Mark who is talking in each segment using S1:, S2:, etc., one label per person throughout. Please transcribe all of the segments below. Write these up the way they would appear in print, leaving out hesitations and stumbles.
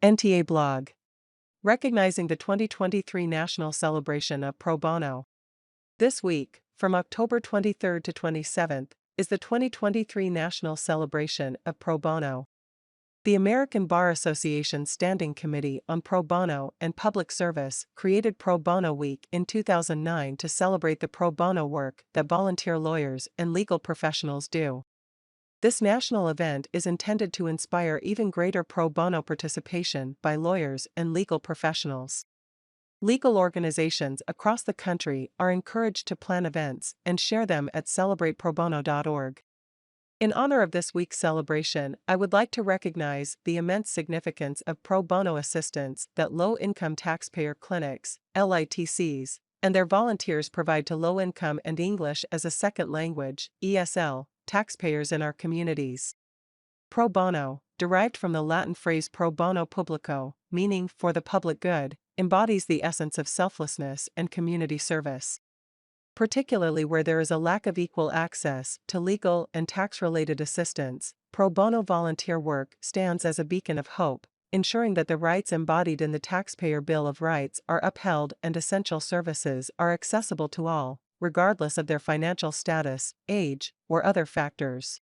S1: NTA blog. Recognizing the 2023 National Celebration of Pro Bono. This week, from October 23rd to 27th, is the 2023 National Celebration of Pro Bono. The American Bar Association's Standing Committee on Pro Bono and Public Service created Pro Bono Week in 2009 to celebrate the pro bono work that volunteer lawyers and legal professionals do. This national event is intended to inspire even greater pro bono participation by lawyers and legal professionals. Legal organizations across the country are encouraged to plan events and share them at celebrateprobono.org. In honor of this week's celebration, I would like to recognize the immense significance of pro bono assistance that low-income taxpayer clinics, LITCs, and their volunteers provide to low-income and English as a second language, ESL, taxpayers in our communities. Pro bono, derived from the Latin phrase pro bono publico, meaning for the public good, embodies the essence of selflessness and community service. Particularly where there is a lack of equal access to legal and tax-related assistance, pro bono volunteer work stands as a beacon of hope, ensuring that the rights embodied in the Taxpayer Bill of Rights are upheld and essential services are accessible to all, regardless of their financial status, age, or other factors.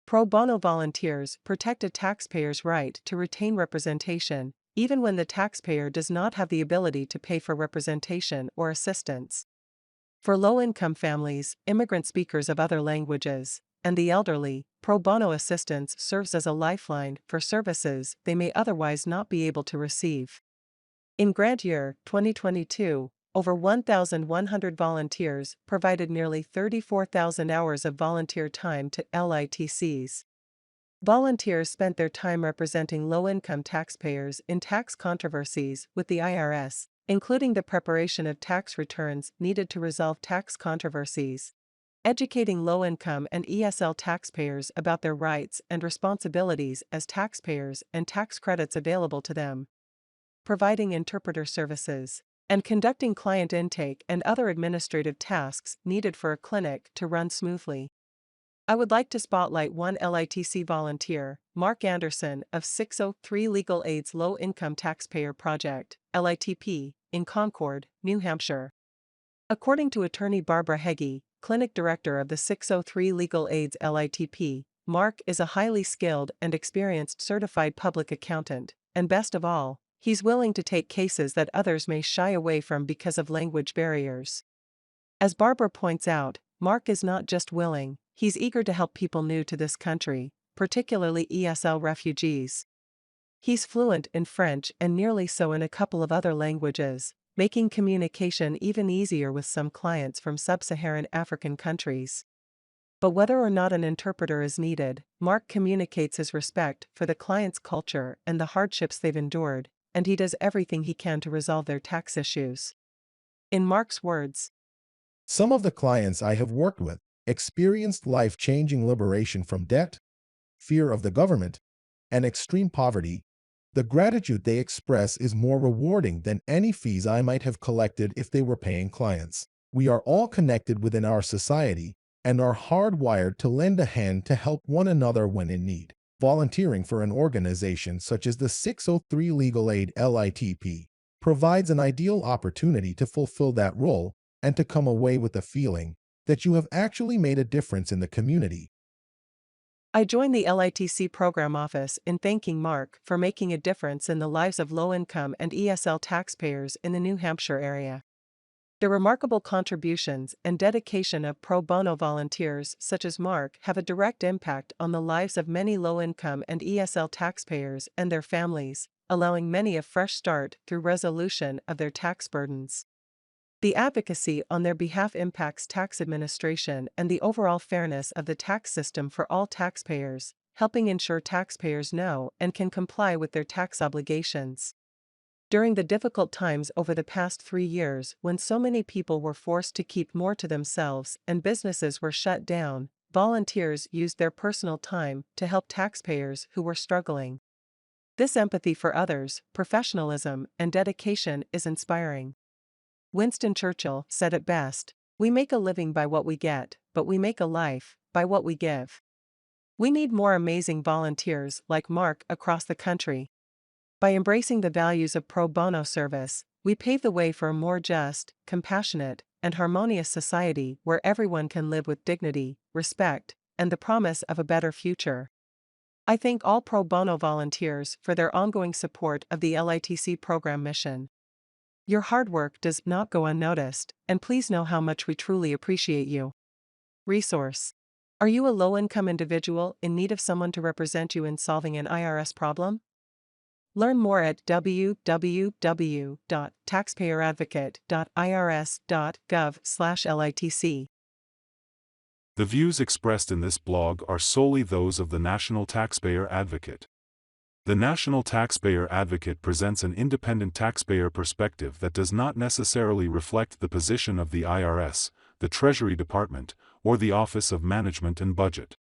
S1: Pro bono volunteers protect a taxpayer's right to retain representation, even when the taxpayer does not have the ability to pay for representation or assistance. For low-income families, immigrant speakers of other languages, and the elderly, pro bono assistance serves as a lifeline for services they may otherwise not be able to receive. In grant year 2022, over 1,100 volunteers provided nearly 34,000 hours of volunteer time to LITCs. Volunteers spent their time representing low-income taxpayers in tax controversies with the IRS, including the preparation of tax returns needed to resolve tax controversies, educating low-income and ESL taxpayers about their rights and responsibilities as taxpayers and tax credits available to them, providing interpreter services, and conducting client intake and other administrative tasks needed for a clinic to run smoothly. I would like to spotlight one LITC volunteer, Mark Anderson of 603 Legal Aid's Low Income Taxpayer Project, LITP, in Concord, New Hampshire. According to attorney Barbara Heggie, clinic director of the 603 Legal Aid's LITP, Mark is a highly skilled and experienced certified public accountant, and best of all, he's willing to take cases that others may shy away from because of language barriers. As Barbara points out, Mark is not just willing, he's eager to help people new to this country, particularly ESL refugees. He's fluent in French and nearly so in a couple of other languages, making communication even easier with some clients from sub-Saharan African countries. But whether or not an interpreter is needed, Mark communicates his respect for the client's culture and the hardships they've endured, and he does everything he can to resolve their tax issues. In Mark's words,
S2: "Some of the clients I have worked with experienced life-changing liberation from debt, fear of the government, and extreme poverty. The gratitude they express is more rewarding than any fees I might have collected if they were paying clients. We are all connected within our society and are hardwired to lend a hand to help one another when in need." Volunteering for an organization such as the 603 Legal Aid LITP provides an ideal opportunity to fulfill that role and to come away with the feeling that you have actually made a difference in the community.
S1: I joined the LITC program office in thanking Mark for making a difference in the lives of low-income and ESL taxpayers in the New Hampshire area. The remarkable contributions and dedication of pro bono volunteers such as Mark have a direct impact on the lives of many low-income and ESL taxpayers and their families, allowing many a fresh start through resolution of their tax burdens. The advocacy on their behalf impacts tax administration and the overall fairness of the tax system for all taxpayers, helping ensure taxpayers know and can comply with their tax obligations. During the difficult times over the past 3 years when so many people were forced to keep more to themselves and businesses were shut down, volunteers used their personal time to help taxpayers who were struggling. This empathy for others, professionalism, and dedication is inspiring. Winston Churchill said it best, "We make a living by what we get, but we make a life by what we give." We need more amazing volunteers like Mark across the country. By embracing the values of pro bono service, we pave the way for a more just, compassionate, and harmonious society where everyone can live with dignity, respect, and the promise of a better future. I thank all pro bono volunteers for their ongoing support of the LITC program mission. Your hard work does not go unnoticed, and please know how much we truly appreciate you. Resource: are you a low-income individual in need of someone to represent you in solving an IRS problem? Learn more at www.taxpayeradvocate.irs.gov/LITC.
S3: The views expressed in this blog are solely those of the National Taxpayer Advocate. The National Taxpayer Advocate presents an independent taxpayer perspective that does not necessarily reflect the position of the IRS, the Treasury Department, or the Office of Management and Budget.